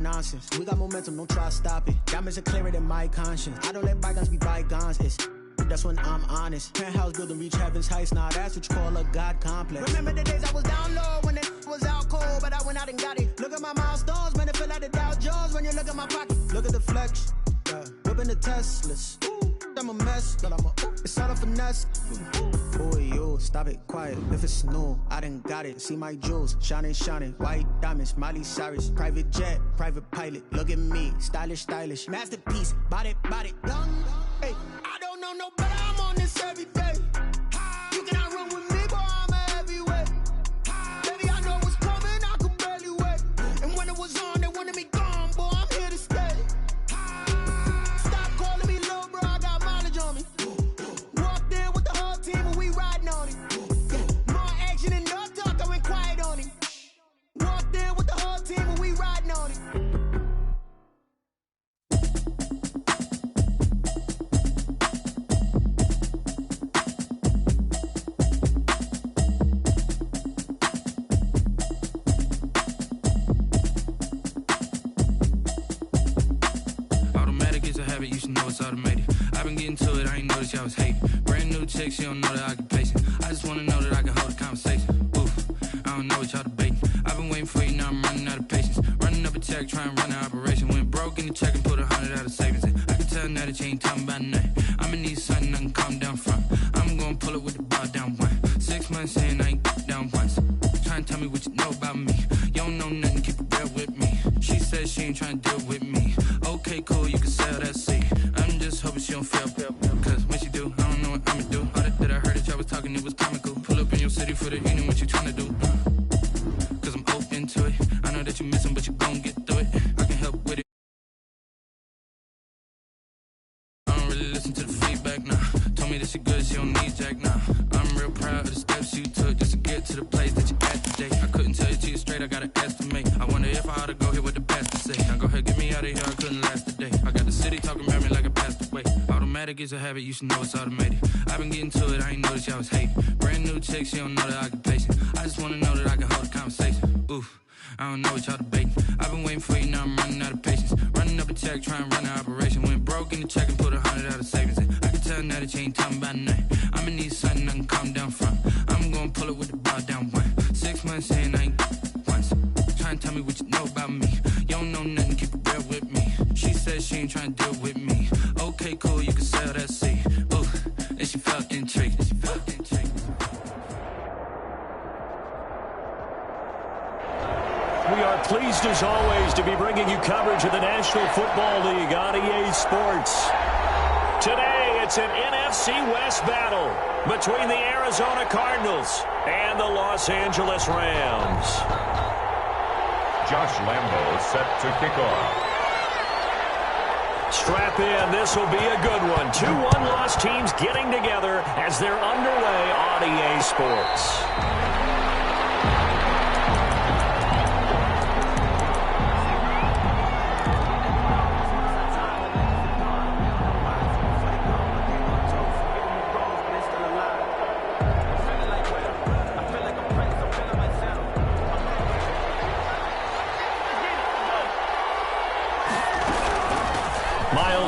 nonsense. We got momentum, don't try to stop it. Diamonds are clearer than my conscience. I don't let bygones be bygones. That's when I'm honest. Penthouse building, reach heaven's heights. Now that's what you call a God complex. Remember the days I was down low when it was out cold, but I went out and got it. Look at my milestones, man, it feel like the Dow Jones when you look at my pocket. Look at the flex, whipping the Teslas. I'm a mess, but it's all a finesse. Boy, yo, stop it, quiet. If it's new, I done got it. See my jewels, shining, shining. White diamonds, Miley Cyrus. Private jet, private pilot. Look at me, stylish, stylish. Masterpiece, body, young. Hey, I don't know no better. I'm on this every day. You cannot run with me, boy, I'm a heavyweight. Baby, I know what's coming, I could barely wait. And when it was on, they wanted me gone, boy, I'm here to stay. Stop calling me little bro, I got mileage on me. Walked in with the whole team and we riding on it. More action and no talk, I went quiet on it. Walked in with the whole team and we riding on it. You should know it's automated. I've been getting to it, I ain't noticed y'all was hating. Brand new chick, she don't know the occupation. I just wanna know that I can hold a conversation. Oof, I don't know what y'all debating. I've been waiting for you, now I'm running out of patience. Running up a check, trying to run an operation. Went broke in the check and put 100 out of savings in. I can tell now that you ain't talking about nothing. I'ma need something I can calm down from. I'm gonna pull it with the bar down one. 6 months in, I ain't down once. Trying to tell me what you know about me. You don't know nothing, keep it real with me. She says she ain't trying to deal with me. Okay, cool, you can sell that seat. I'm just hoping she don't fail. Cause when she do, I don't know what I'ma do. All that I heard that y'all was talking, it was comical. Pull up in your city for the evening, what you tryna do? Cause I'm open to it. I know that you missing, but you gon' get through it. I can help with it. I don't really listen to the feedback now. Told me that she good, she don't need Jack now. I'm real proud of the steps you took just to get to the place that you at today. I couldn't tell you to you straight, I gotta estimate. I wonder if I ought to go here with the pastor say. Now go ahead, get me out of here, I couldn't last a day. I got the city talking about me like I passed away. Automatic is a habit, you should know it's automated. I've been getting to it, I ain't noticed y'all was hating. Brand new chick, she don't know the occupation. I just wanna know that I can hold a conversation. Oof, I don't know what y'all debating. I've been waiting for you, now I'm running out of patience. Running up a check, trying to run an operation. Went broke in the check and put 100 out of savings in. I can tell now that you ain't talking about nothing. I'ma need something I can calm down from. I'm gonna pull it with the bar down one. 6 months in, I ain't once. Trying to tell me what you know about me. You don't know nothing, keep it real with me. She says she ain't trying to deal with me. Okay, cool, you can sell that seat. Ooh, and she felt intrigued. We are pleased as always to be bringing you coverage of the National Football League on EA Sports. Today it's an NFC West battle between the Arizona Cardinals and the Los Angeles Rams. Josh Lambo set to kick off. Strap in, this will be a good one. 2 one-loss teams getting together as they're underway on EA Sports.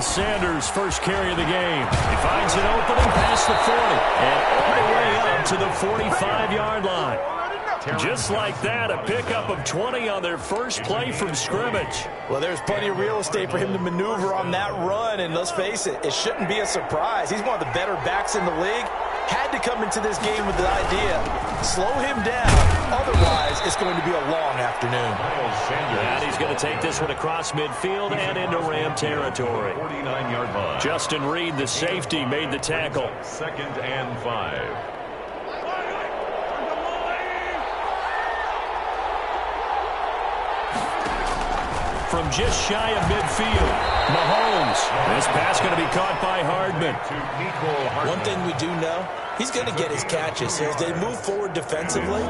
Sanders' first carry of the game. He finds an opening past the 40 and all the way up to the 45-yard line. Just like that, a pickup of 20 on their first play from scrimmage. Well, there's plenty of real estate for him to maneuver on that run, and let's face it, it shouldn't be a surprise. He's one of the better backs in the league. Had to come into this game with the idea, slow him down, otherwise it's going to be a long afternoon. And he's going to take this one across midfield and into Ram territory. 49-yard line. Justin Reed, the safety, made the tackle. 2nd and 5. From just shy of midfield, Mahomes. This pass going to be caught by Hardman. One thing we do know, he's going to get his catches. So as they move forward defensively,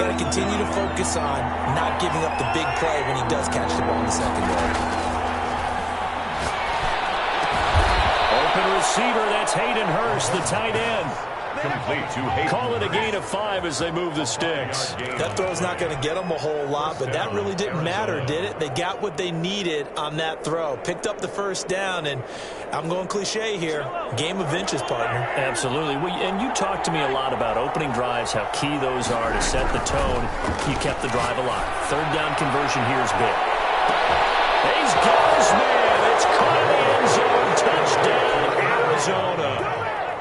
got to continue to focus on not giving up the big play when he does catch the ball in the secondary. Open receiver, that's Hayden Hurst, the tight end. Complete to Hayden. Call it a gain of 5 as they move the sticks. That throw's not going to get them a whole lot, but that really didn't matter, did it? They got what they needed on that throw. Picked up the first down, and I'm going cliche here. Game of inches, partner. Absolutely. And you talked to me a lot about opening drives, how key those are to set the tone. You kept the drive alive. Third down conversion here is big. He's got his man. It's caught in the end zone. Touchdown, Arizona.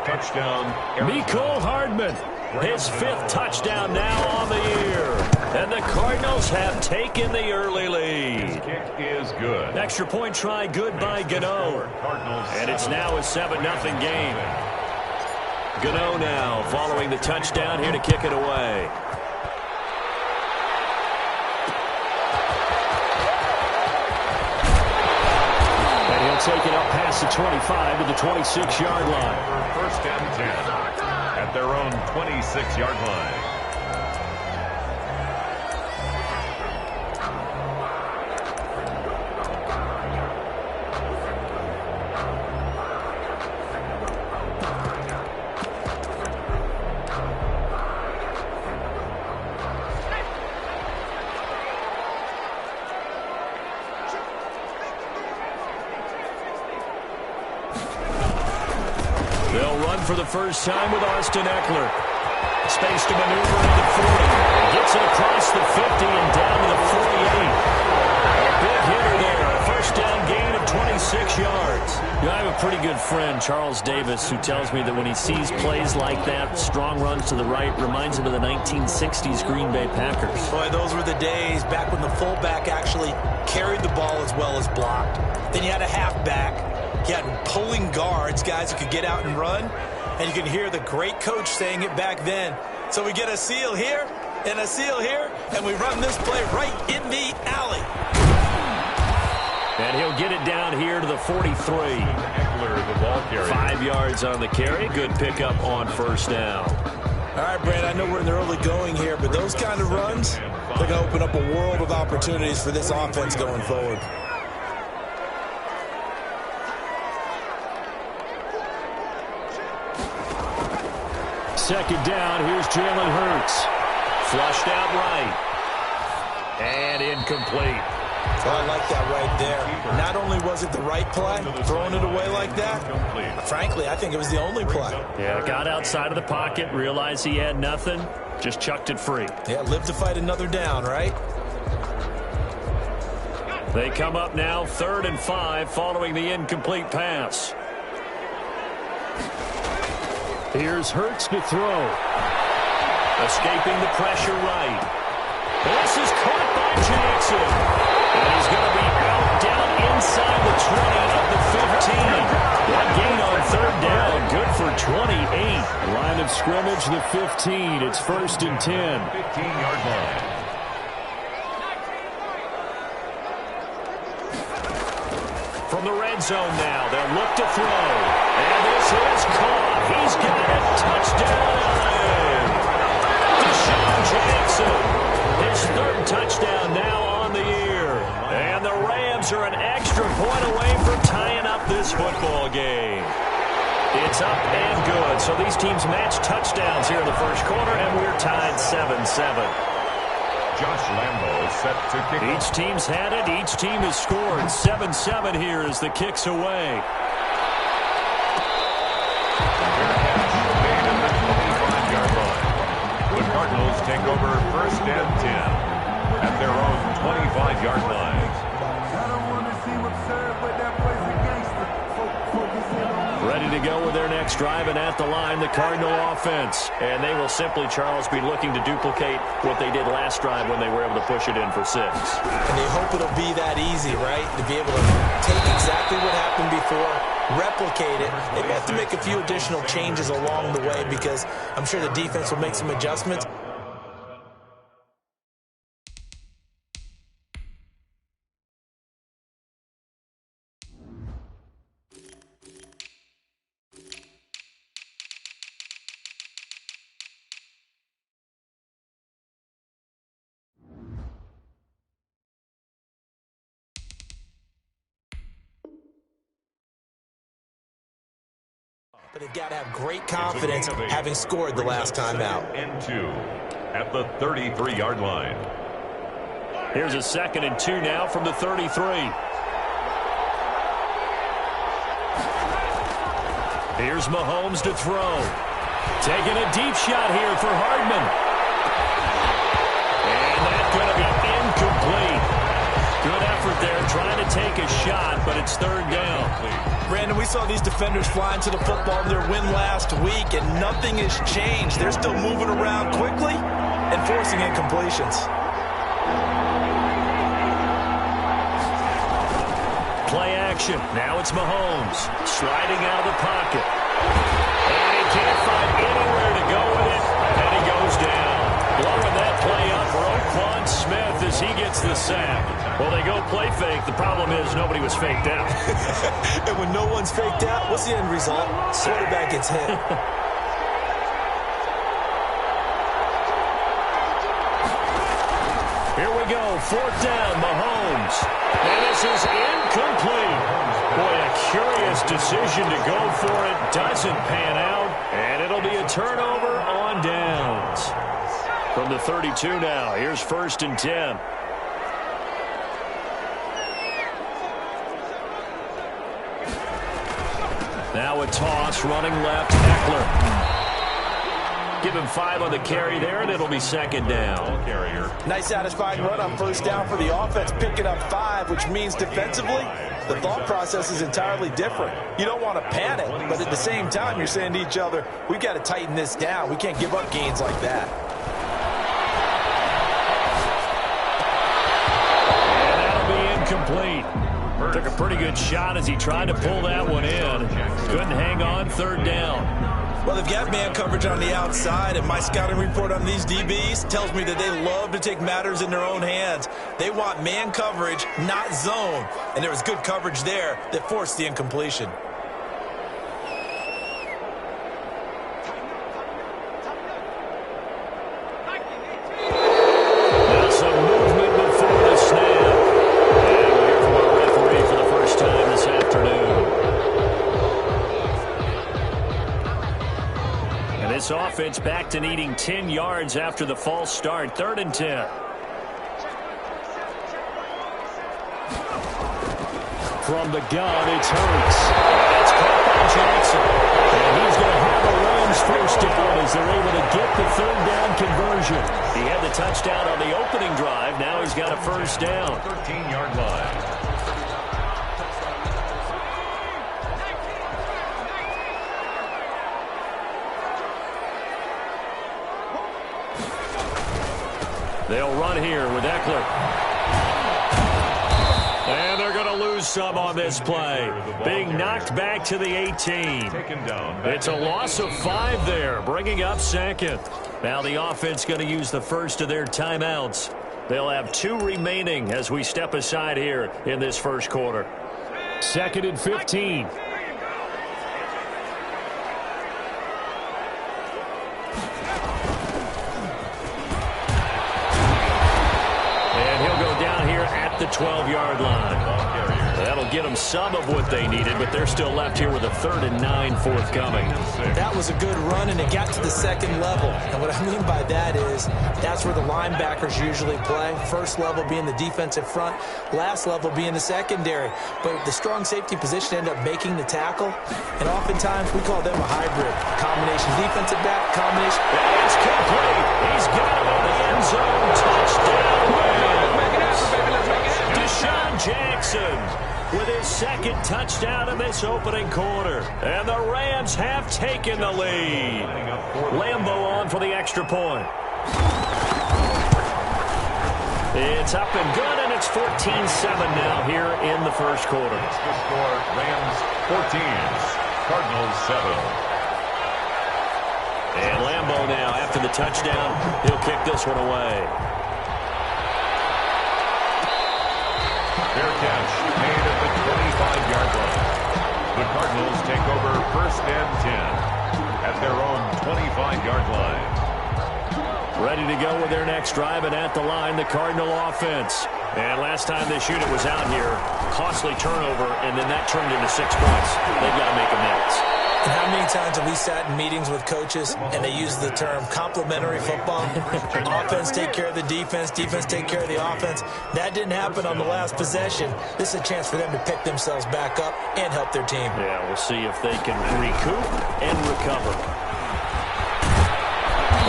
Touchdown, Mecole Hardman, his 5th touchdown now on the year. And the Cardinals have taken the early lead. Kick is good. Extra point try good by Gano. And it's now a 7-0 game. Gano now following the touchdown here to kick it away. And he'll take it up past the 25 to the 26-yard line. First and 10 at their own 26-yard line. For the first time with Austin Eckler. Space to maneuver at the 40. Gets it across the 50 and down to the 48. A big hitter there. A first down gain of 26 yards. You know, I have a pretty good friend, Charles Davis, who tells me that when he sees plays like that, strong runs to the right, reminds him of the 1960s Green Bay Packers. Boy, those were the days back when the fullback actually carried the ball as well as blocked. Then you had a halfback. You had pulling guards, guys who could get out and run. And you can hear the great coach saying it back then. So we get a seal here and a seal here, and we run this play right in the alley. And he'll get it down here to the 43. Eckler, the ball carrier. 5 yards on the carry. Good pickup on first down. All right, Brad, I know we're in the early going here, but those kind of runs, they're going to open up a world of opportunities for this offense going forward. Second down, here's Jalen Hurts. Flushed out right. And incomplete. Oh, I like that right there. Not only was it the right play, throwing it away like that, frankly, I think it was the only play. Yeah, got outside of the pocket, realized he had nothing, just chucked it free. Yeah, live to fight another down, right? They come up now, 3rd and 5, following the incomplete pass. Here's Hurts to throw. Escaping the pressure right. This is caught by Jackson. And he's going to be out down inside the 20 of the 15. That gain on 3rd down, good for 28. Line of scrimmage, the 15. It's 1st and 10. 15-yard line. From the red zone now, they'll look to throw. And this is caught. He's got it. Touchdown. Deshaun Jackson. His 3rd touchdown now on the year. And the Rams are an extra point away from tying up this football game. It's up and good. So these teams match touchdowns here in the first quarter, and we're tied 7-7. Josh Lambo set to kick. Each team's had it. Each team has scored. 7-7 here as the kick's away. The Cardinals take over 1st and 10 at their own 25-yard line. Ready to go with their next drive, and at the line, the Cardinal offense. And they will simply, Charles, be looking to duplicate what they did last drive when they were able to push it in for 6. And they hope it'll be that easy, right? To be able to take exactly what happened before, replicate it. They have to make a few additional changes along the way because I'm sure the defense will make some adjustments. But they've got to have great confidence having scored the last time out. And 2 at the 33-yard line. Here's a 2nd and 2 now from the 33. Here's Mahomes to throw. Taking a deep shot here for Hardman. And that's going to be incomplete. Good effort there trying to take a shot, but it's 3rd down. Brandon, we saw these defenders flying to the football in their win last week, and nothing has changed. They're still moving around quickly and forcing incompletions. Play action. Now it's Mahomes sliding out of the pocket. And he can't find anywhere to go with it, and he goes down. Blowing that play up, Roquan Smith as he gets the sack. Well, they go play fake. The problem is nobody was faked out. And when no one's faked out, what's the end result? Quarterback gets hit. Here we go, 4th down, Mahomes. And this is incomplete. Boy, a curious decision to go for it. Doesn't pan out, and it'll be a turnover on downs. From the 32 now, here's 1st and 10. Now a toss, running left, Eckler. Give him 5 on the carry there, and it'll be 2nd down. Nice satisfying run on 1st down for the offense, picking up 5, which means defensively, the thought process is entirely different. You don't want to panic, but at the same time, you're saying to each other, we've got to tighten this down. We can't give up gains like that. And that'll be incomplete. Took a pretty good shot as he tried to pull that one in. Couldn't hang on, 3rd down. Well, they've got man coverage on the outside, and my scouting report on these DBs tells me that they love to take matters in their own hands. They want man coverage, not zone, and there was good coverage there that forced the incompletion. Now some movement before the snap. And we'll hear from our referee for the first time this afternoon. And this offense back to needing 10 yards after the false start. 3rd and 10. From the gun, it's Hurts. It's caught by Jackson. And he's going to have the Rams first down as they're able to get the 3rd down conversion. He had the touchdown on the opening drive. Now he's got a 1st down. 13-yard line. They'll run here with Eckler. And they're going to lose some on this play. Being knocked back to the 18. It's a loss of 5 there, bringing up 2nd. Now the offense going to use the first of their timeouts. They'll have 2 remaining as we step aside here in this first quarter. 2nd and 15. The 12-yard line. That'll get them some of what they needed, but they're still left here with a 3rd and 9 forthcoming. That was a good run, and it got to the 2nd level. And what I mean by that is that's where the linebackers usually play. First level being the defensive front, last level being the secondary. But the strong safety position ended up making the tackle, and oftentimes we call them a hybrid. Combination defensive back, combination. It's complete. He's got it in the end zone. Touchdown. Deshaun Jackson with his 2nd touchdown in this opening quarter. And the Rams have taken the lead. Lambeau on for the extra point. It's up and good, and it's 14-7 now here in the first quarter. The score, Rams 14, Cardinals 7. And Lambeau now, after the touchdown, he'll kick this one away. Fair catch made at the 25-yard line. The Cardinals take over 1st and 10 at their own 25-yard line. Ready to go with their next drive, and at the line, the Cardinal offense. And last time this unit was out here, costly turnover, and then that turned into 6 points. They've got to make amends. And how many times have we sat in meetings with coaches and they use the term complementary football? Offense take care of the defense, defense take care of the offense. That didn't happen on the last possession. This is a chance for them to pick themselves back up and help their team. Yeah, we'll see if they can recoup and recover.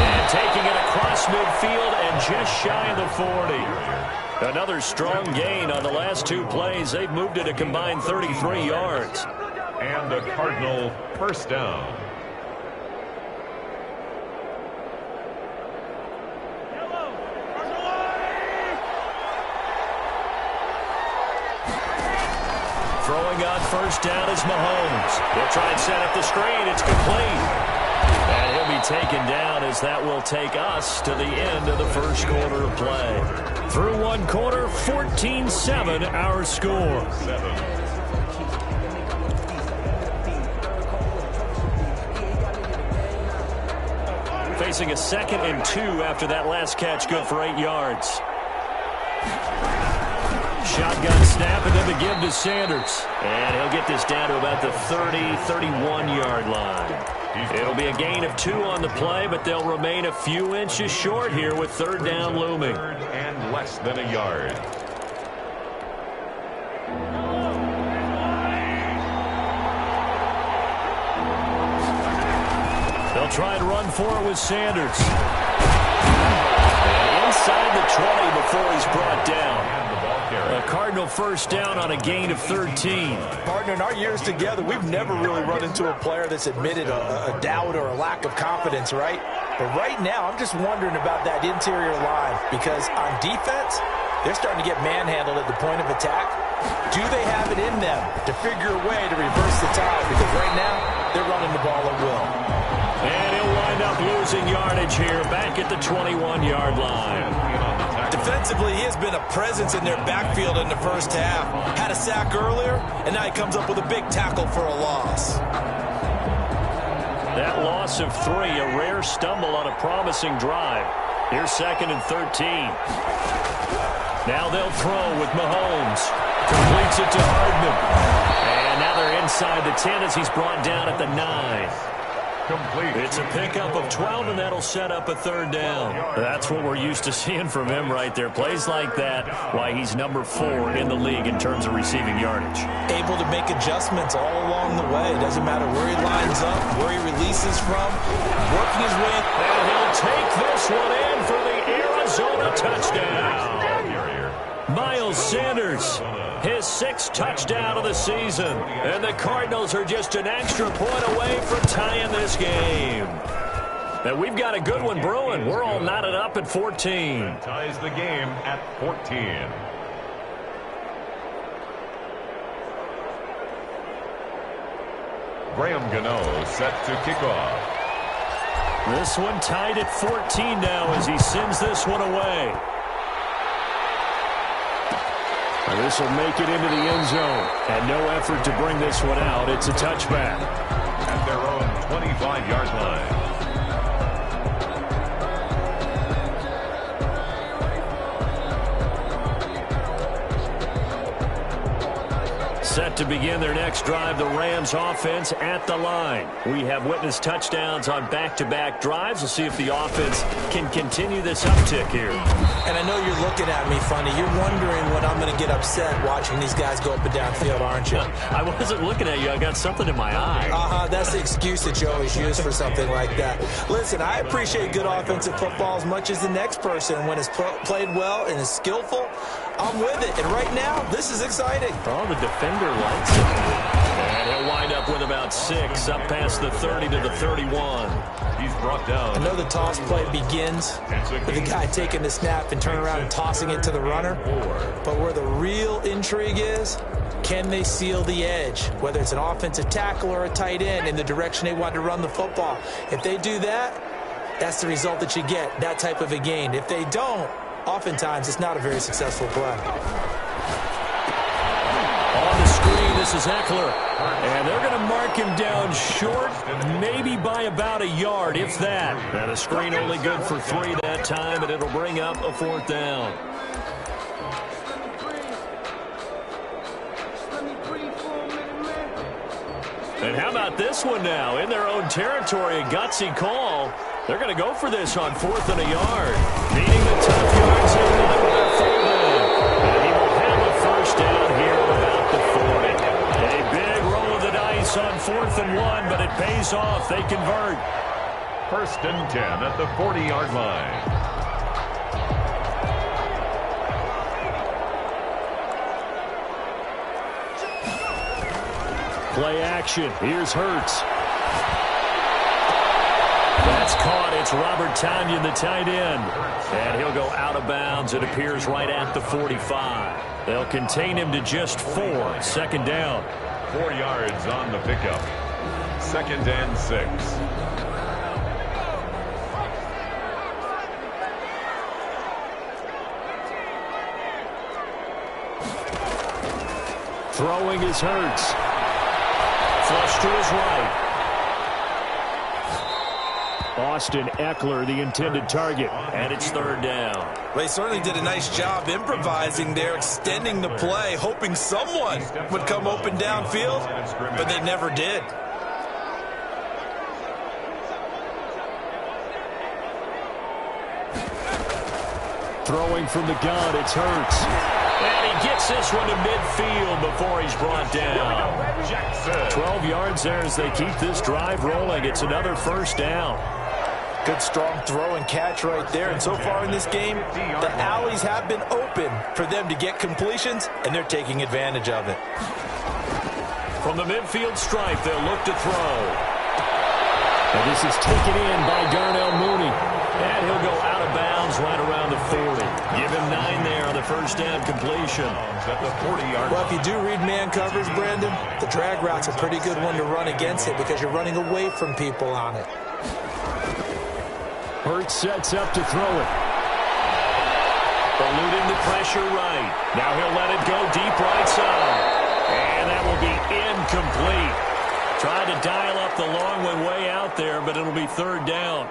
And taking it across midfield and just shy of the 40. Another strong gain on the last two plays. They've moved it a combined 33 yards. And a Cardinal first down. Throwing on first down is Mahomes. He'll try and set up the screen. It's complete. And he'll be taken down as that will take us to the end of the first quarter of play. Through one quarter, 14-7 our score. Facing a 2nd and 2 after that last catch, good for 8 yards. Shotgun snap and then the give to Sanders. And he'll get this down to about the 30-31-yard line. It'll be a gain of 2 on the play, but they'll remain a few inches short here with third down looming. And less than a yard. They'll try and run for it with Sanders. And inside the 20 before he's brought down. A Cardinal first down on a gain of 13. Partner, in our years together, we've never really run into a player that's admitted a doubt or a lack of confidence, right? But right now, I'm just wondering about that interior line because on defense, they're starting to get manhandled at the point of attack. Do they have it in them to figure a way to reverse the tide? Because right now, they're running the ball at will. And he'll wind up losing yardage here back at the 21-yard line. Defensively, he has been a presence in their backfield in the first half. Had a sack earlier, and now he comes up with a big tackle for a loss. That loss of 3, a rare stumble on a promising drive. Here's 2nd and 13. Now they'll throw with Mahomes. Completes it to Hardman. And now they're inside the 10 as he's brought down at the 9. Complete. It's a pickup of 12, and that'll set up a third down. That's what we're used to seeing from him right there. Plays like that, why he's number 4 in the league in terms of receiving yardage. Able to make adjustments all along the way. Doesn't matter where he lines up, where he releases from, working his way. And he'll take this one in for the Arizona touchdown. Miles Sanders, his 6th touchdown of the season. And the Cardinals are just an extra point away from tying this game. And we've got a good one brewing. We're all knotted up at 14. That ties the game at 14. Graham Gano set to kick off. This one tied at 14 now as he sends this one away. This will make it into the end zone. And no effort to bring this one out. It's a touchback. At their own 25-yard line. Set to begin their next drive, the Rams offense at the line. We have witnessed touchdowns on back-to-back drives. We'll see if the offense can continue this uptick here. And I know you're looking at me funny. You're wondering when I'm going to get upset watching these guys go up and down field, aren't you? I wasn't looking at you. I got something in my eye. That's the excuse that you always use for something like that. Listen, I appreciate good offensive football as much as the next person. When it's played well and is skillful, I'm with it. And right now, this is exciting. Oh, the defender likes it. And he'll wind up with about 6, up past the 30 to the 31. He's brought down. I know the toss play begins with the guy taking the snap and turning around and tossing it to the runner. But where the real intrigue is, can they seal the edge, whether it's an offensive tackle or a tight end, in the direction they want to run the football? If they do that, that's the result that you get, that type of a gain. If they don't, oftentimes it's not a very successful play. On the screen, this is Eckler. And they're going to mark him down short, maybe by about a yard, if that. And a screen only good for 3 that time, and it'll bring up a 4th down. And how about this one now? In their own territory, a gutsy call. They're going to go for this on 4th and a yard. Needing the tough yards in line with their fullback. And he will have a first down here at about the 40. A big roll of the dice on 4th and 1, but it pays off. They convert. 1st and 10 at the 40-yard line. Play action. Here's Hurts. That's caught. It's Robert Tonyan, the tight end. And he'll go out of bounds. It appears right at the 45. They'll contain him to just 4. 2nd down. 4 yards on the pickup. 2nd and 6. Throwing is Hurts. Flush to his right. Austin Eckler, the intended target, and it's 3rd down. They certainly did a nice job improvising there, extending the play, hoping someone would come open downfield, but they never did. Throwing from the gun, it's Hurts. And he gets this one to midfield before he's brought down. 12 yards there as they keep this drive rolling. It's another 1st down. Good strong throw and catch right there. And so far in this game, the alleys have been open for them to get completions, and they're taking advantage of it. From the midfield stripe, they'll look to throw. And this is taken in by Darnell Mooney. And he'll go out of bounds right around the 40. Give him 9 there on the 1st down completion. At the 40-yard Well, if you do read man coverage, Brandon, the drag route's a pretty good one to run against it because you're running away from people on it. Hurts sets up to throw it. Eluding the pressure right. Now he'll let it go deep right side. And that will be incomplete. Tried to dial up the long one way out there, but it'll be 3rd down.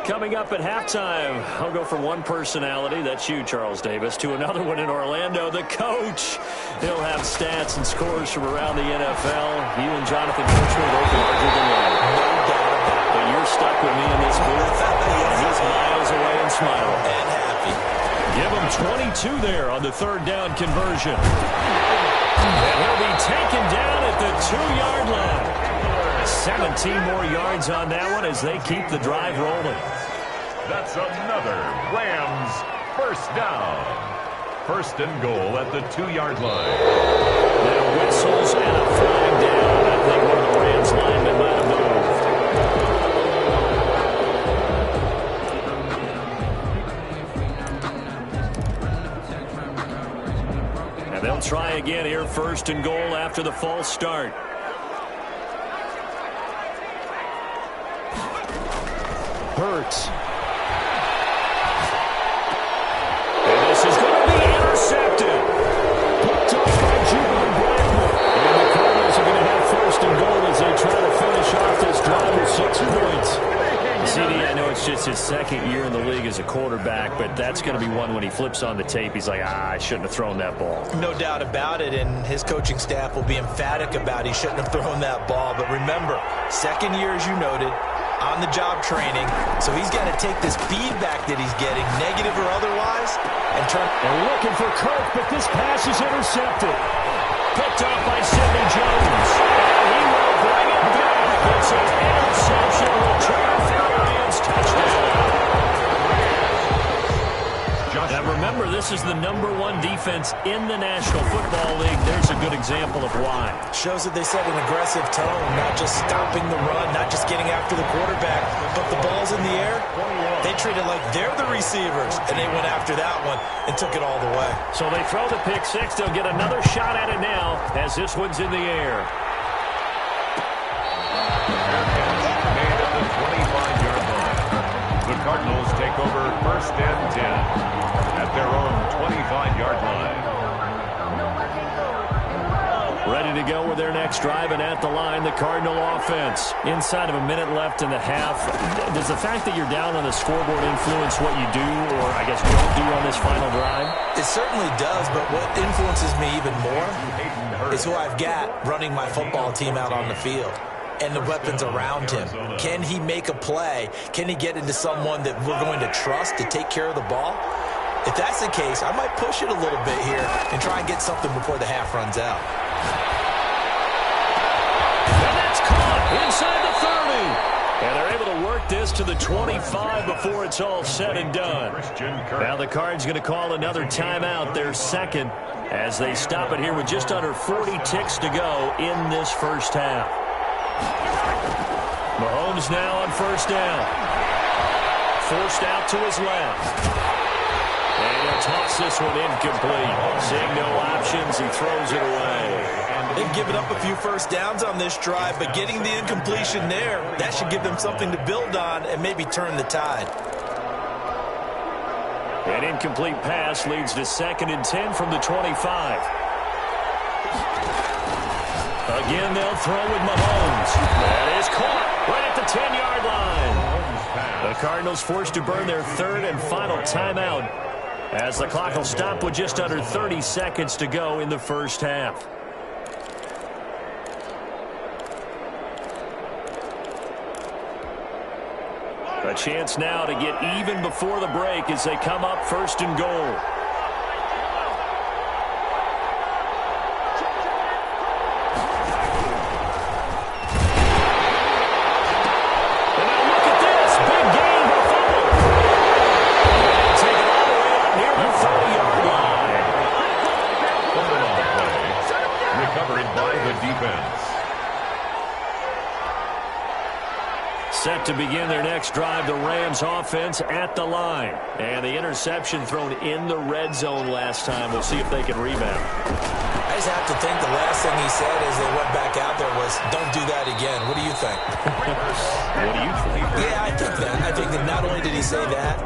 Coming up at halftime, I'll go from one personality, that's you, Charles Davis, to another one in Orlando, the coach. He'll have stats and scores from around the NFL. You and Jonathan Coachman both larger than life. But you're stuck with me in this booth, and he's miles away and smiling. And happy. Give him 22 there on the 3rd down conversion. And he'll be taken down at the 2-yard line. 17 more yards on that one as they keep the drive rolling. That's another Rams 1st down. 1st and goal at the 2-yard line. Now whistles and a flag down. I think one of the Rams linemen might have moved. And they'll try again here, 1st and goal after the false start. Hurts. And this is going to be intercepted. Picked off by Juban Blackmon. And the Cardinals are going to have 1st and goal as they try to finish off this drive with 6 points. CD, I know it's just his 2nd year in the league as a quarterback, but that's going to be one when he flips on the tape. He's like, I shouldn't have thrown that ball. No doubt about it, and his coaching staff will be emphatic about he shouldn't have thrown that ball. But remember, 2nd year, as you noted, on-the-job training, so he's got to take this feedback that he's getting, negative or otherwise, and turn. They're looking for Kirk, but this pass is intercepted. Picked off by Sidney Jones. And he will bring it back. It's an interception return for a Lions touchdown. Now remember, this is the #1 defense in the National Football League. There's a good example of why. Shows that they set an aggressive tone, not just stopping the run, not just getting after the quarterback, but the ball's in the air. They treat it like they're the receivers, and they went after that one and took it all the way. So they throw the pick 6. They'll get another shot at it now as this one's in the air. Made at the 25-yard line. The Cardinals take over 1st and 10 at their own 25-yard line. Ready to go with with their next drive, and at the line, the Cardinal offense. Inside of a minute left in the half, does the fact that you're down on the scoreboard influence what you do, or I guess don't do on this final drive? It certainly does, but what influences me even more is who I've got running my football team out on the field and the weapons around him. Can he make a play? Can he get into someone that we're going to trust to take care of the ball? If that's the case, I might push it a little bit here and try and get something before the half runs out. And that's caught inside the 30. And they're able to work this to the 25 before it's all said and done. Now the Cards going to call another timeout, their second, as they stop it here with just under 40 ticks to go in this first half. Mahomes now on first down. Forced out to his left. And he'll toss this one incomplete. Seeing no options, he throws it away. They've given up a few first downs on this drive, but getting the incompletion there, that should give them something to build on and maybe turn the tide. An incomplete pass leads to 2nd and 10 from the 25. Again, they'll throw with Mahomes. That is caught right at the 10-yard line. The Cardinals forced to burn their third and final timeout, as the clock will stop with just under 30 seconds to go in the first half. A chance now to get even before the break as they come up 1st and goal. Set to begin their next drive, the Rams offense at the line. And the interception thrown in the red zone last time. We'll see if they can rebound. I just have to think the last thing he said as they went back out there was, don't do that again. What do you think? What do you think? Yeah, I think that. I think that not only did he say that,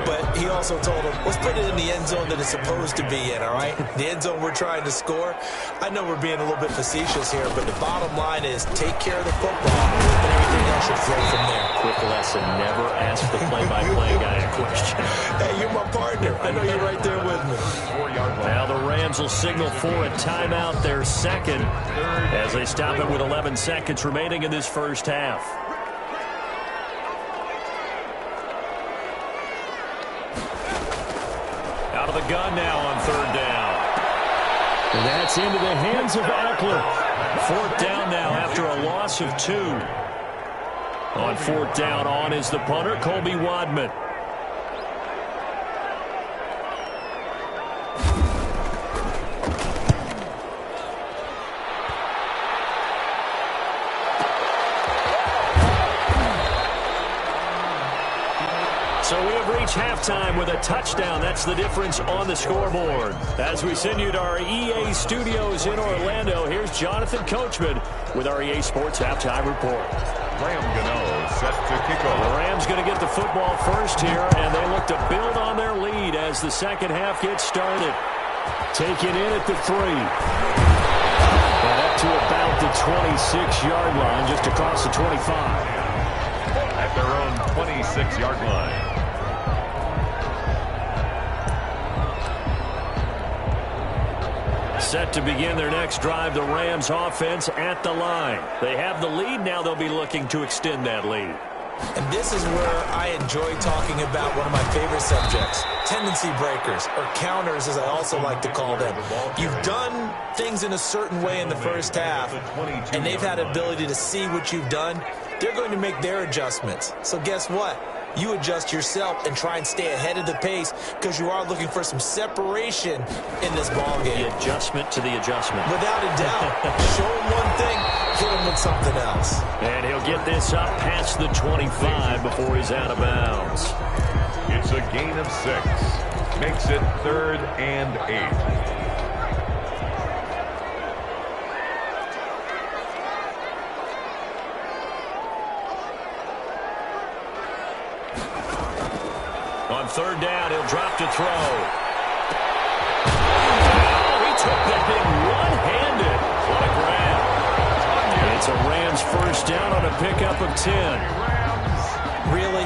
but he also told him, let's put it in the end zone that it's supposed to be in, all right? The end zone we're trying to score. I know we're being a little bit facetious here, but the bottom line is take care of the football, and everything else should flow from there. Quick lesson, never ask the play-by-play guy a question. Hey, you're my partner. I know you're right there with me. Now the Rams will signal for a timeout, their second, as they stop it with 11 seconds remaining in this first half. Out of the gun now on 3rd down. And that's into the hands of Eckler. 4th down now after a loss of 2. On 4th down, on is the punter, Colby Wadman. So we have reached halftime with a touchdown. That's the difference on the scoreboard. As we send you to our EA studios in Orlando, here's Jonathan Coachman with our EA Sports Halftime Report. Graham Gano set to kick off. The Rams going to get the football first here, and they look to build on their lead as the second half gets started. Taken in at the 3. And up to about the 26-yard line, just across the 25. At their own 26-yard line. Set to begin their next drive, the Rams offense at the line. They have the lead. Now they'll be looking to extend that lead. And this is where I enjoy talking about one of my favorite subjects, tendency breakers, or counters as I also like to call them. You've done things in a certain way in the first half, and they've had the ability to see what you've done. They're going to make their adjustments. So guess what? You adjust yourself and try and stay ahead of the pace because you are looking for some separation in this ball game. The adjustment to the adjustment. Without a doubt. Show him one thing, hit him with something else. And he'll get this up past the 25 before he's out of bounds. It's a gain of 6. Makes it 3rd and 8. On 3rd down, he'll drop to throw. Oh, he took that thing one-handed. What a grab. It's a Rams first down on a pickup of 10. Really?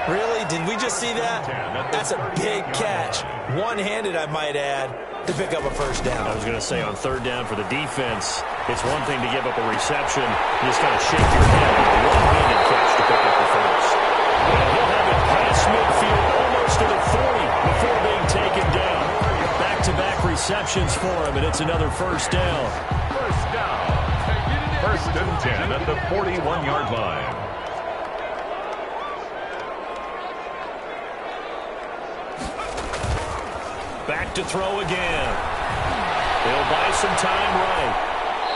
Really? Did we just see that? That's a big catch. One-handed, I might add, to pick up a first down. I was going to say, on third down for the defense, it's one thing to give up a reception. You just got to shake your head on a one-handed catch to pick up the first. And he'll have it past midfield, almost to the 40 before being taken down. Back-to-back receptions for him, and it's another first down. First down. First and 10 at the 41-yard line. Back to throw again. They'll buy some time running.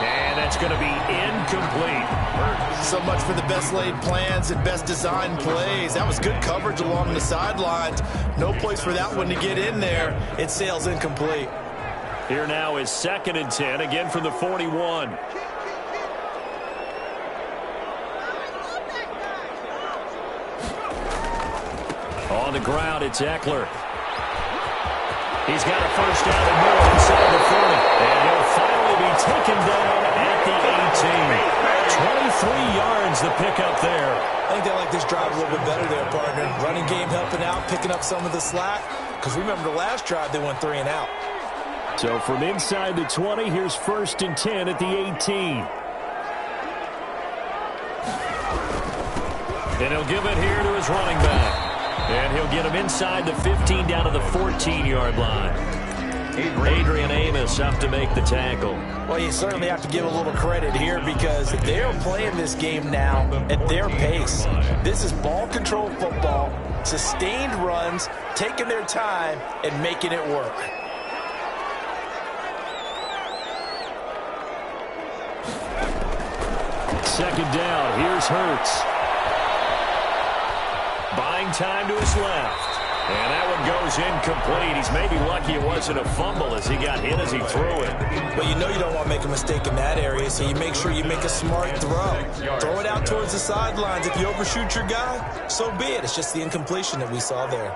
And that's going to be incomplete. So much for the best laid plans and best designed plays. That was good coverage along the sidelines. No place for that one to get in there. It sails incomplete. Here now is 2nd and 10, again from the 41. On the ground, it's Eckler. He's got a first down and more inside the 40. And he'll finally be taken down at the 18. 23 yards the pickup there. I think they like this drive a little bit better there, partner. Running game helping out, picking up some of the slack. Because remember the last drive, they went 3 and out. So from inside the 20, here's 1st and 10 at the 18. And he'll give it here to his running back. And he'll get him inside the 15 down to the 14-yard line. Adrian Amos up to make the tackle. Well, you certainly have to give a little credit here because they're playing this game now at their pace. This is ball control football, sustained runs, taking their time, and making it work. Second down, here's Hurts. Buying time to his left. And that one goes incomplete. He's maybe lucky it wasn't a fumble as he got hit as he threw it. But you know you don't want to make a mistake in that area, so you make sure you make a smart throw. Throw it out towards the sidelines. If you overshoot your guy, so be it. It's just the incompletion that we saw there.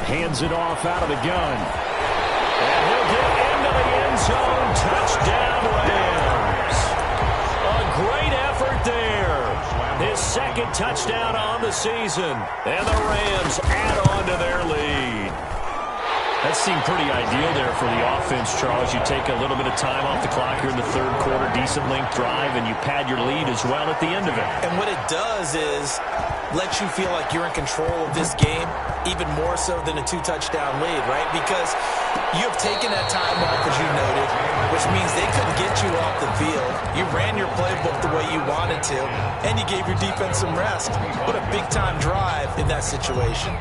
Hands it off out of the gun. And he'll get into the end zone. Touchdown, Rams. A great effort there. His 2nd touchdown on the season. And the Rams add on to their lead. That seemed pretty ideal there for the offense, Charles. You take a little bit of time off the clock here in the 3rd quarter, decent length drive, and you pad your lead as well at the end of it. And what it does is let you feel like you're in control of this game, even more so than a 2-touchdown lead, right? Because you have taken that time off, as you noted, which means they couldn't get you off the field. You ran your playbook the way you wanted to, and you gave your defense some rest. What a big-time drive in that situation.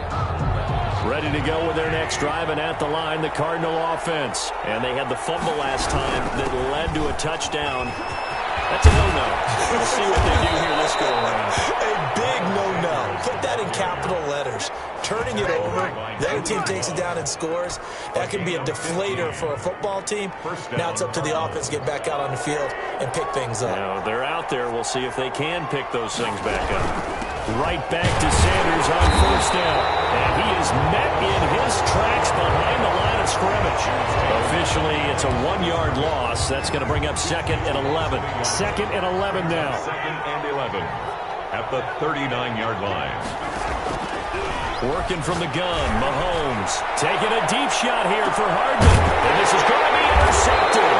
Ready to go with their next drive, and at the line, the Cardinal offense. And they had the fumble last time that led to a touchdown. That's a no-no. We'll see what they do here this go-around. A big no-no. Put that in capital letters. Turning it over, the other team takes it down and scores. That can be a deflator for a football team. Now it's up to the offense to get back out on the field and pick things up. Now, they're out there. We'll see if they can pick those things back up. Right back to Sanders on first down. And he is met in his tracks behind the line of scrimmage. Officially, it's a 1-yard loss. That's going to bring up 2nd and 11. 2nd and 11 now. 2nd and 11 at the 39-yard line. Working from the gun, Mahomes taking a deep shot here for Hardman. And this is going to be intercepted.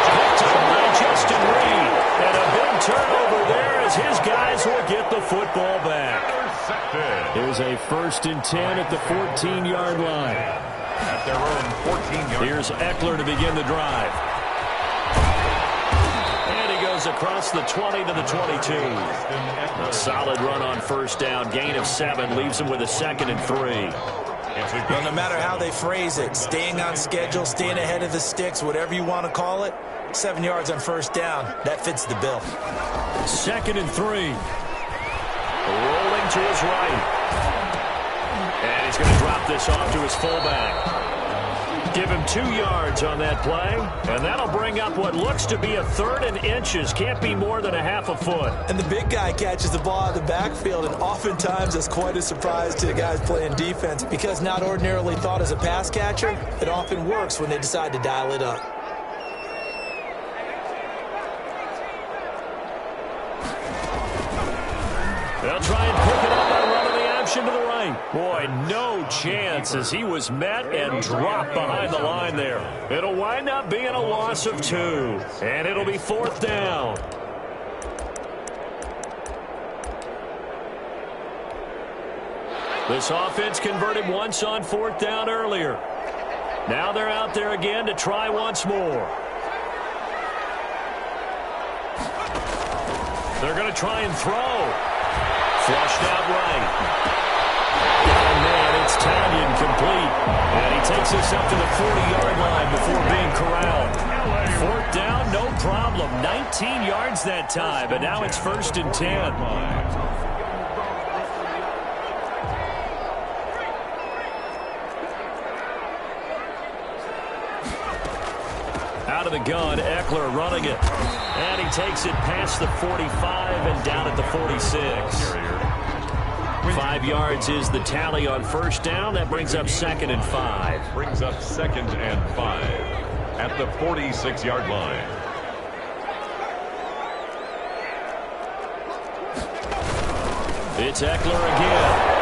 Picked up by Justin Reed. And a big turnover there as his guys will get the football back. Here's a 1st and 10 at the 14-yard line. At their own 14-yard line. Here's Eckler to begin the drive. And he goes across the 20 to the 22. A solid run on first down. Gain of 7 leaves him with a 2nd and 3. Well, no matter how they phrase it, staying on schedule, staying ahead of the sticks, whatever you want to call it, 7 yards on first down, that fits the bill. 2nd and 3. Rolling to his right. And he's going to drop this off to his fullback. Give him 2 yards on that play, and that'll bring up what looks to be a 3rd and inches. Can't be more than a half a foot. And the big guy catches the ball out of the backfield, and oftentimes it's quite a surprise to the guys playing defense because not ordinarily thought as a pass catcher, it often works when they decide to dial it up. They'll try and pick it up by running the option to the right. Boy, no chance as he was met and dropped behind the line there. It'll wind up being a loss of 2, and it'll be 4th down. This offense converted once on 4th down earlier. Now they're out there again to try once more. They're going to try and throw. Flushed out right. Oh, man, it's Tanyan complete. And he takes us up to the 40-yard line before being corralled. 4th down, no problem. 19 yards that time, but now it's 1st and 10. Out of the gun, Eckler running it. And he takes it past the 45 and down at the 46. 5 yards is the tally on 1st down. That brings up 2nd and 5. Brings up 2nd and 5 at the 46-yard line. It's Eckler again.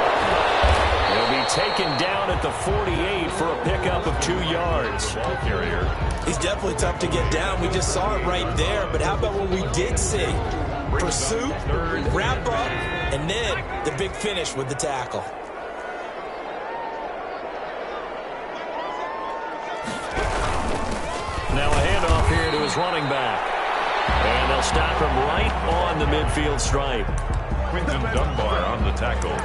He'll be taken down at the 48 for a pickup of 2 yards. Ball carrier. He's definitely tough to get down. We just saw it right there. But how about what we did see? Pursuit, wrap up, and then the big finish with the tackle. Now a handoff here to his running back. And they'll stop him right on the midfield stripe. Quinton Dunbar on the tackle.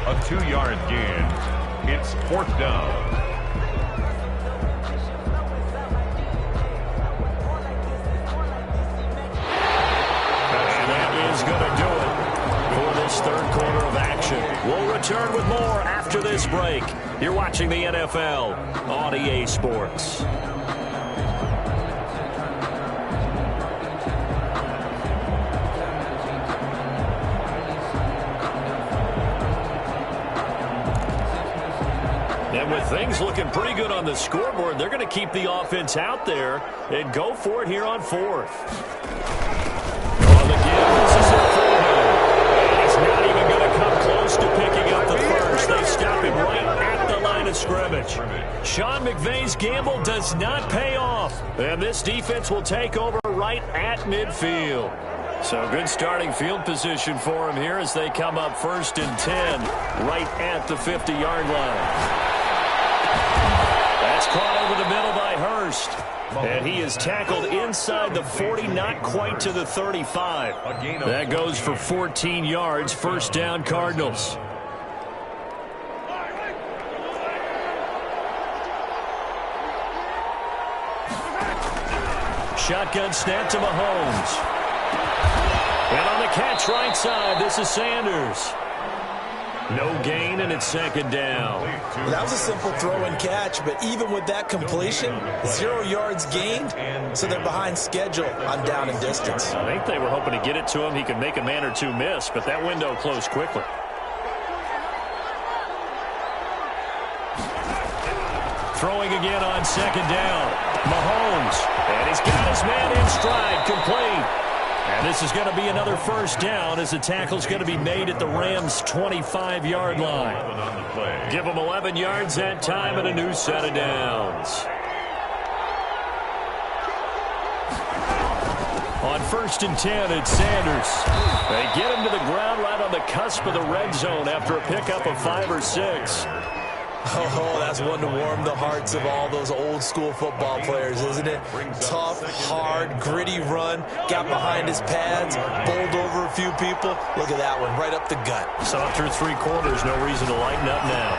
A 2-yard gain. It's 4th down. And that is going to do it for this 3rd quarter of action. We'll return with more after this break. You're watching the NFL on EA Sports. And with things looking pretty good on the scoreboard, they're going to keep the offense out there and go for it here on 4th. On the give, this is their fullback. And he's not even going to come close to picking up the first. They stop him right at the line of scrimmage. Sean McVay's gamble does not pay off. And this defense will take over right at midfield. So good starting field position for him here as they come up 1st and 10 right at the 50-yard line. That's caught over the middle by Hurst. And he is tackled inside the 40, not quite to the 35. That goes for 14 yards, 1st down Cardinals. Shotgun snap to Mahomes. And on the catch right side, this is Sanders. No gain, and it's 2nd down. Well, that was a simple throw and catch, but even with that completion, 0 yards gained, so they're behind schedule on down and distance. I think they were hoping to get it to him. He could make a man or two miss, but that window closed quickly. Throwing again on 2nd down. Mahomes, and he's got his man in stride, complete. And this is going to be another 1st down as the tackle's going to be made at the Rams' 25-yard line. Give them 11 yards that time and a new set of downs. On 1st and 10, it's Sanders. They get him to the ground right on the cusp of the red zone after a pickup of 5 or 6. Oh, that's one to warm the hearts of all those old-school football players, isn't it? Tough, hard, gritty run. Got behind his pads, bowled over a few people. Look at that one, right up the gut. Saw through 3 quarters, no reason to lighten up now.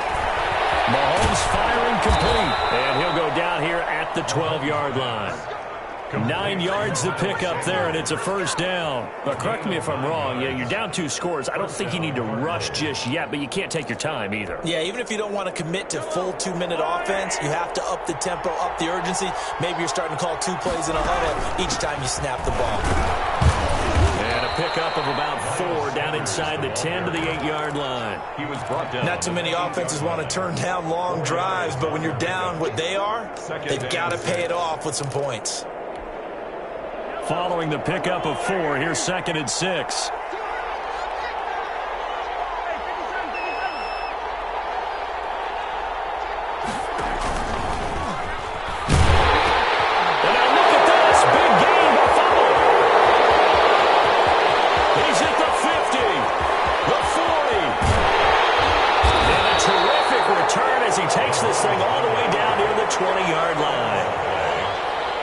Mahomes firing complete, and he'll go down here at the 12-yard line. 9 yards to pick up there, and it's a first down. But correct me if I'm wrong. Yeah, you're down 2 scores. I don't think you need to rush just yet, but you can't take your time either. Yeah, even if you don't want to commit to full 2-minute offense, you have to up the tempo, up the urgency. Maybe you're starting to call 2 plays in a huddle each time you snap the ball. And a pickup of about 4 down inside the 10 to the 8-yard line. He was brought down. Not too many offenses want to turn down long drives, but when you're down what they are, they've got to pay it off with some points. Following the pickup of 4, here's 2nd and 6.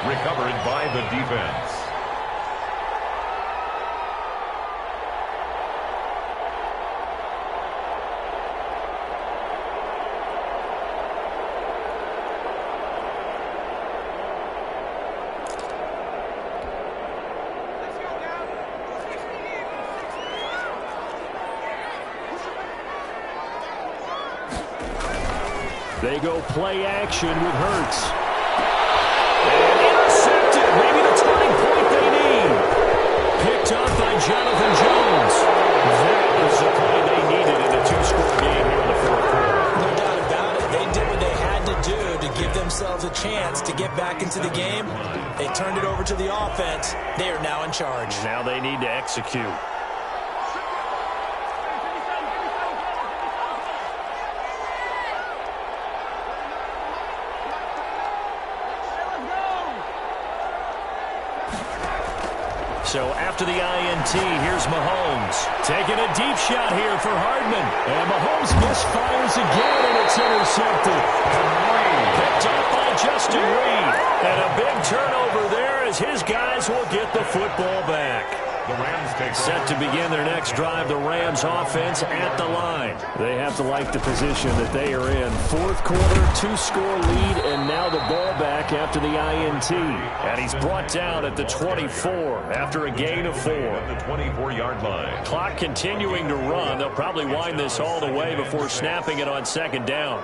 Recovered by the defense. They go play action with Hurts. And intercepted. Maybe the turning point they need. Picked up by Jonathan Jones. That was the play they needed in a 2-score game here in the 4th quarter. No doubt about it. They did what they had to do to give themselves a chance to get back into the game. They turned it over to the offense. They are now in charge. Now they need to execute. So after the INT, here's Mahomes. Taking a deep shot here for Hardman. And Mahomes misfires again, and it's intercepted. Picked up by Justin Reed. And a big turnover there as his guys will get the football back. The Rams take set to begin their next drive. The Rams offense at the line. They have to like the position that they are in. 4th quarter, 2-score lead, and now the ball back after the INT. And he's brought down at the 24 after a gain of 4. the 24-yard line. Clock continuing to run. They'll probably wind this all the way before snapping it on 2nd down.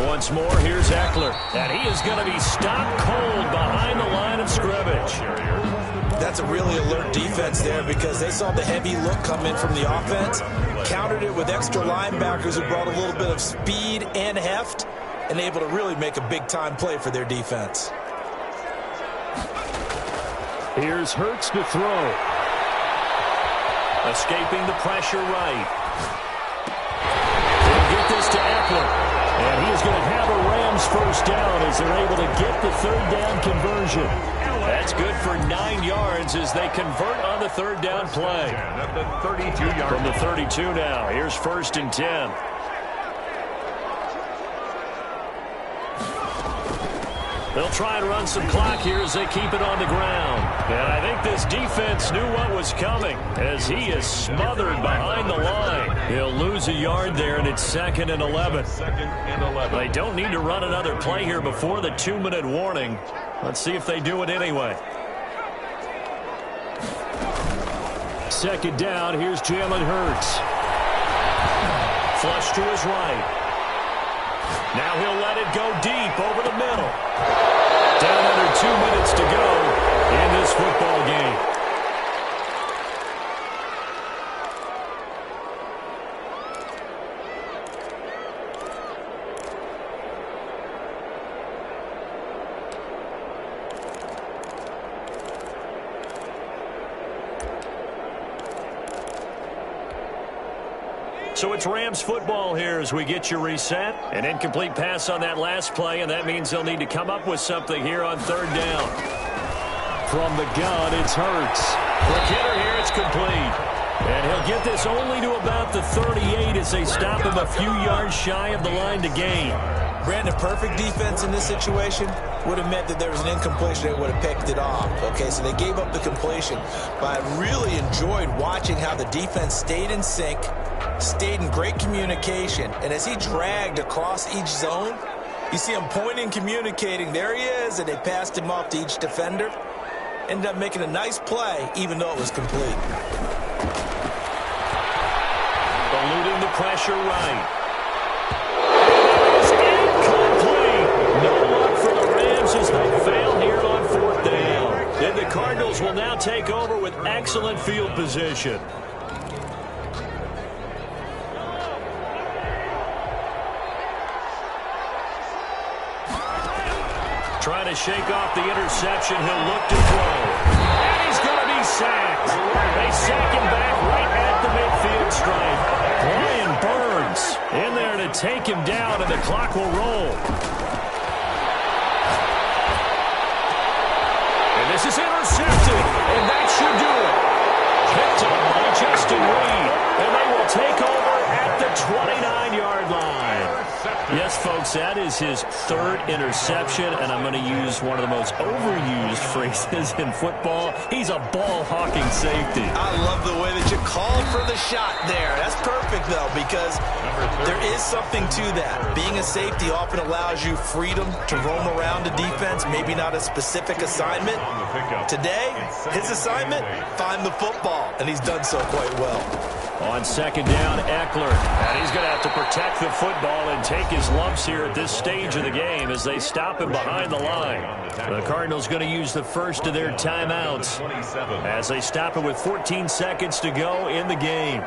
Once more, here's Eckler. And he is going to be stopped cold behind the line of scrimmage. That's a really alert defense there because they saw the heavy look come in from the offense, countered it with extra linebackers who brought a little bit of speed and heft, and able to really make a big-time play for their defense. Here's Hurts to throw. Escaping the pressure right. They'll get this to Eckler. And he is going to have a Rams first down as they're able to get the 3rd down conversion. That's good for 9 yards as they convert on the 3rd down play. At the 32-yard From the 32 now, here's 1st and 10. They'll try and run some clock here as they keep it on the ground. And I think this defense knew what was coming as he is smothered behind the line. He'll lose a yard there, and it's 2nd and 11. 2nd and 11. They don't need to run another play here before the 2-minute warning. Let's see if they do it anyway. 2nd down, here's Jalen Hurts. Flush to his right. Now he'll let it go deep over the middle. Down under 2 minutes to go in this football game. So it's Rams football here as we get you reset. An incomplete pass on that last play, and that means they'll need to come up with something here on 3rd down. From the gun, it's Hurts. For Kidder here, it's complete. And he'll get this only to about the 38 as they stop him a few yards shy of the line to gain. Brandon, perfect defense in this situation would have meant that there was an incompletion that would have picked it off. Okay, so they gave up the completion. But I really enjoyed watching how the defense stayed in sync, stayed in great communication, and as he dragged across each zone, you see him pointing, communicating. There he is, and they passed him off to each defender. Ended up making a nice play, even though it was complete. Eluding the pressure right. It's incomplete. No luck for the Rams as they fail here on 4th down. And the Cardinals will now take over with excellent field position. Trying to shake off the interception. He'll look to throw. And he's going to be sacked. They sack him back right at the midfield stripe. Brian Burns in there to take him down, and the clock will roll. And this is intercepted, and that should do it. Picked up by Justin Reed, and they will take over at the 29-yard line. Yes, folks, that is his 3rd interception, and I'm going to use one of the most overused phrases in football. He's a ball-hawking safety. I love the way that you called for the shot there. That's perfect, though, because there is something to that. Being a safety often allows you freedom to roam around the defense, maybe not a specific assignment. Today, his assignment, find the football, and he's done so quite well. On 2nd down, Eckler. And he's going to have to protect the football and take his lumps here at this stage of the game as they stop him behind the line. The Cardinals going to use the first of their timeouts as they stop it with 14 seconds to go in the game.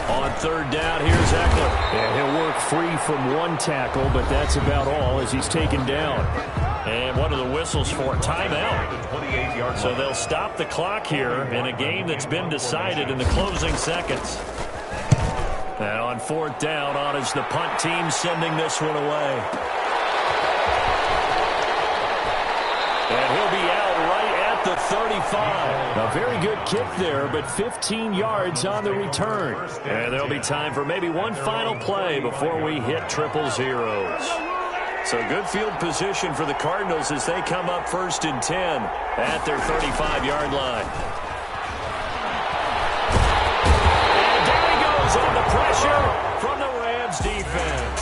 On 3rd down, here's Eckler. And he'll work free from one tackle, but that's about all as he's taken down. And what are the whistles for? Timeout. So they'll stop the clock here in a game that's been decided in the closing seconds. And on 4th down, on is the punt team sending this one away. And he'll be out right at the 35. A very good kick there, but 15 yards on the return. And there'll be time for maybe one final play before we hit 000. So good field position for the Cardinals as they come up 1st and 10 at their 35-yard line. And there he goes on the pressure from the Rams defense.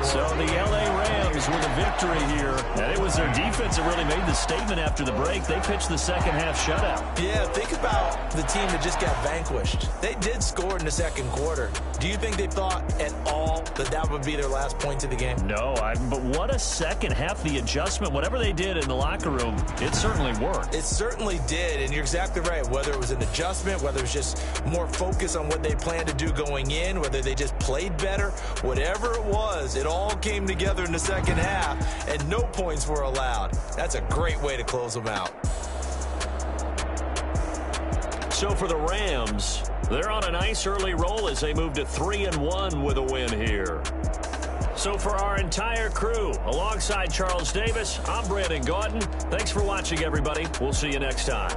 So the L.A. Rams with a victory here. And it was their defense that really made the statement after the break. They pitched the second-half shutout. Yeah, think about the team that just got vanquished. They did score in the 2nd quarter. Do you think they thought at all that that would be their last point of the game? No, but what a second half. The adjustment, whatever they did in the locker room, it certainly worked. It certainly did, and you're exactly right. Whether it was an adjustment, whether it was just more focus on what they planned to do going in, whether they just played better, whatever it was, it all came together in the second half, and no points were allowed. That's a great way to close them out. So for the Rams, they're on a nice early roll as they move to 3-1 with a win here. So for our entire crew, alongside Charles Davis, I'm Brandon Gaudin. Thanks for watching, everybody. We'll see you next time.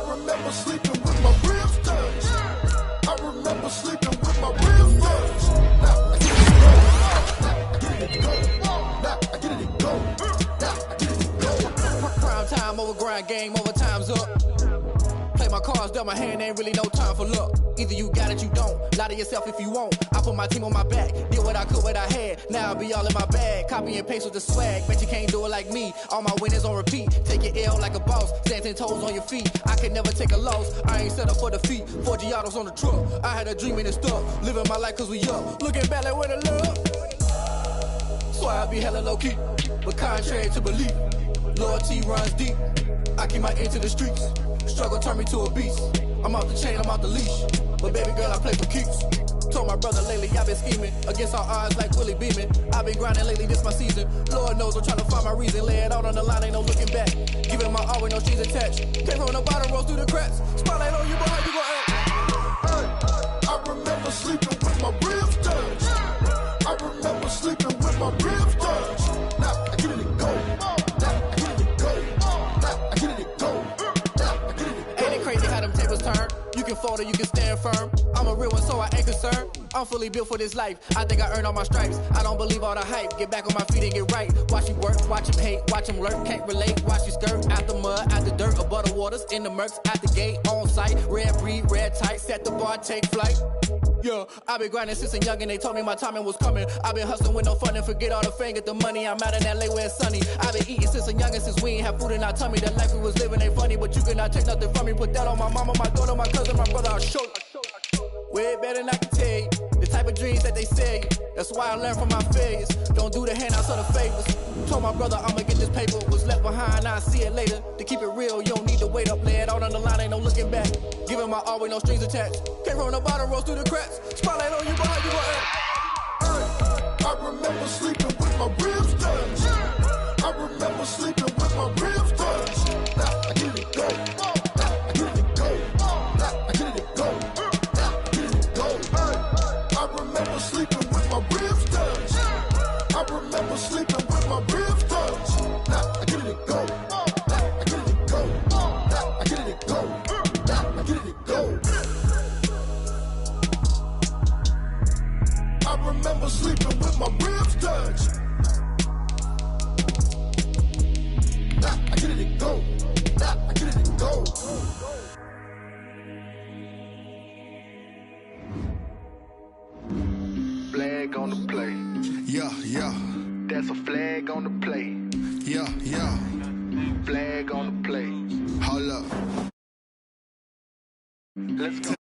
remember sleeping with my ribs touched. I remember sleeping with my ribs touched. Now I get it go. Now I get it go. Now I get it go. Prime time over grind, game over, time's up. Play my cards, dealt my hand, ain't really no time for luck. Either you got it, you don't. Lie to yourself if you won't. I put my team on my back, did what I could, what I had. Now I be all in my bag, copy and paste with the swag. Bet you can't do it like me. All my winners on repeat. Take your L like a boss, stand 10 toes on your feet. I could never take a loss. I ain't set up for defeat. 4 Giottos on the truck. I had a dream and it's stuck. Living my life cause we up. Looking back like where the love. So I be hella low key, but contrary to belief, loyalty runs deep. I keep my ear to the streets. Struggle turned me to a beast. I'm off the chain, I'm off the leash. But baby girl, I play for keeps. Told my brother lately, I've been scheming against all odds like Willie Beeman. I've been grinding lately, this my season. Lord knows I'm trying to find my reason. Lay it out on the line, ain't no looking back. Giving my all with no strings attached. Came from the bottom, rose through the cracks. Spotlight on you, boy, how you gon' act? I remember sleeping with my ribs touched. I remember sleeping with my ribs touched. Now I get it go. Now I get it go. Now I get it go. Now I get it go. Ain't it crazy how them tables turn? You can fold or you can stand firm. I'm a real one, so I ain't concerned. I'm fully built for this life. I think I earned all my stripes. I don't believe all the hype. Get back on my feet and get right. Watch you work, watch him hate, watch him lurk. Can't relate, watch you skirt. Out the mud, out the dirt, above the waters, in the murks, out the gate, on site. Red breed, red tight, set the bar, take flight. Yeah, I been grinding since a young and they told me my timing was coming. I been hustling with no fun and forget all the fame, get the money. I'm out in LA where it's sunny. I been eating since a young and since we ain't have food in our tummy. The life we was living ain't funny, but you cannot take nothing from me. Put that on my mama, my daughter, my cousin, my brother, I'll show you. Way better than I can tell you. The type of dreams that they sell you. That's why I learned from my failures. Don't do the handouts or the favors. Told my brother I'ma get this paper. Was left behind, I'll see it later. To keep it real, you don't need to wait up. Lay it out on the line, ain't no looking back. Giving my all with no strings attached. Came from the bottom, rose through the cracks. Spotlight on you, boy, how you gon' act? I remember sleeping with my ribs touched. I remember sleeping with my ribs touched. Now I get it go. Now I get it go. Now I get it go. Now I get it go. I remember sleeping with my ribs touched. I remember sleeping with my ribs touched. Now I get it go. Now I get it go. Now I get it go. Now I get it go. I remember sleeping with my ribs touched. Now I get it go. Now I get it go. Flag on the play. Yeah, yeah. That's a flag on the play. Yeah, yeah. Flag on the play. Hold up. Let's go.